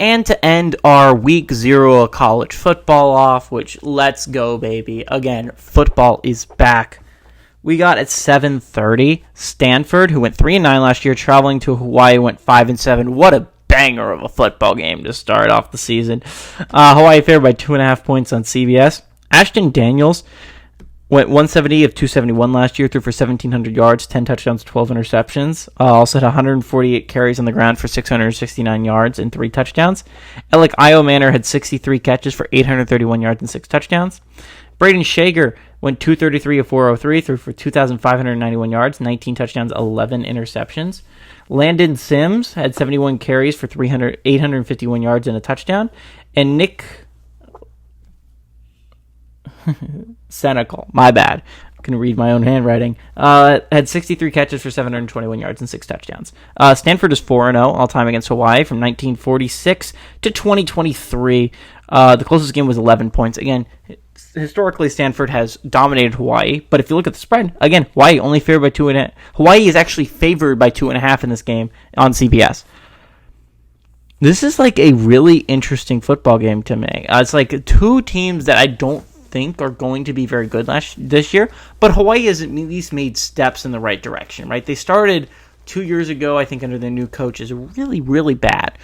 And to end our week 0 of college football off, which let's go, baby. Again, football is back. We got at 7:30 Stanford, who went 3-9 last year, traveling to Hawaii, went 5-7. What a banger of a football game to start off the season. Hawaii favored by 2.5 points on CBS. Ashton Daniels went 170 of 271 last year, threw for 1,700 yards, 10 touchdowns, 12 interceptions. Also had 148 carries on the ground for 669 yards and 3 touchdowns. Alec Manor had 63 catches for 831 yards and 6 touchdowns. Braden Shager went 233 of 403, threw for 2,591 yards, 19 touchdowns, 11 interceptions. Landon Sims had 71 carries for 851 yards and a touchdown. And Nick Senecal, my bad, I can read my own handwriting, had 63 catches for 721 yards and 6 touchdowns. Stanford is 4-0 all-time against Hawaii from 1946 to 2023. The closest game was 11 points. Again, historically, Stanford has dominated Hawaii, but if you look at the spread, again, Hawaii only favored by 2.5. Hawaii is actually favored by 2.5 in this game on CBS. This is like a really interesting football game to me. It's like two teams that I don't think are going to be very good this year, but Hawaii has at least made steps in the right direction, right? They started 2 years ago, I think, under their new coach, is really, really bad.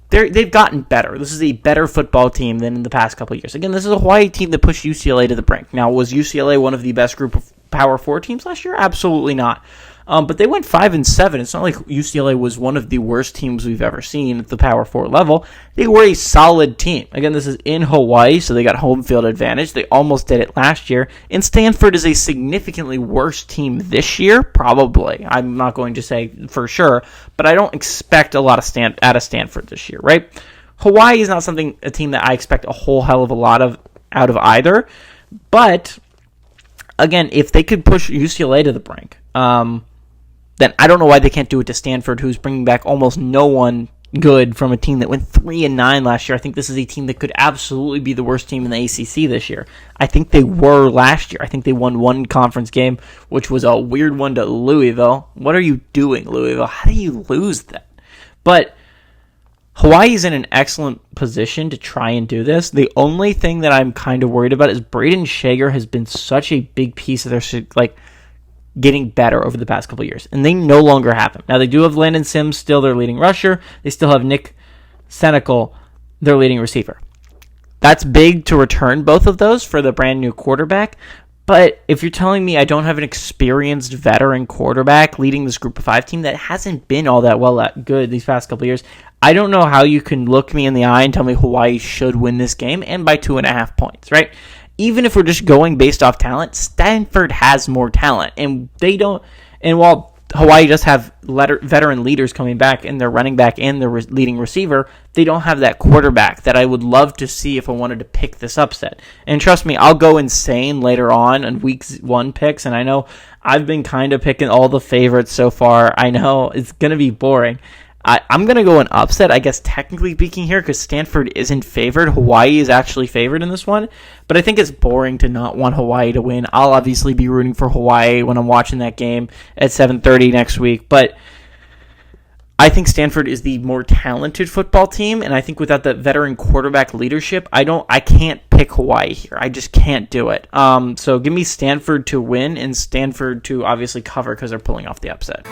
They've gotten better. This is a better football team than in the past couple of years. Again, this is a Hawaii team that pushed UCLA to the brink. Now, was UCLA one of the best group of Power 4 teams last year? Absolutely not. But they went 5-7. It's not like UCLA was one of the worst teams we've ever seen at the Power 4 level. They were a solid team. Again, this is in Hawaii, so they got home field advantage. They almost did it last year. And Stanford is a significantly worse team this year, probably. I'm not going to say for sure, but I don't expect a lot of out of Stanford this year, right? Hawaii is not a team that I expect a whole hell of a lot of out of either. But again, if they could push UCLA to the brink, then I don't know why they can't do it to Stanford, who's bringing back almost no one good from a team that went 3-9 last year. I think this is a team that could absolutely be the worst team in the ACC this year. I think they were last year. I think they won one conference game, which was a weird one to Louisville. What are you doing, Louisville? How do you lose that? But Hawaii is in an excellent position to try and do this. The only thing that I'm kind of worried about is Braden Shager has been such a big piece of their getting better over the past couple of years, and they no longer have him. Now, they do have Landon Sims, still their leading rusher. They still have Nick Senecal, their leading receiver. That's big to return both of those for the brand new quarterback, but if you're telling me I don't have an experienced veteran quarterback leading this group of 5 team that hasn't been all that good these past couple of years, I don't know how you can look me in the eye and tell me Hawaii should win this game, and by 2.5 points, right? Even if we're just going based off talent, Stanford has more talent, and they don't. And while Hawaii does have veteran leaders coming back, and their running back and their leading receiver, they don't have that quarterback that I would love to see if I wanted to pick this upset. And trust me, I'll go insane later on week 1 picks, and I know I've been kind of picking all the favorites so far. I know it's going to be boring. I'm going to go an upset, I guess, technically speaking here, because Stanford isn't favored. Hawaii is actually favored in this one, but I think it's boring to not want Hawaii to win. I'll obviously be rooting for Hawaii when I'm watching that game at 7:30 next week, but I think Stanford is the more talented football team, and I think without that veteran quarterback leadership, I can't pick Hawaii here. I just can't do it. So give me Stanford to win and Stanford to obviously cover because they're pulling off the upset.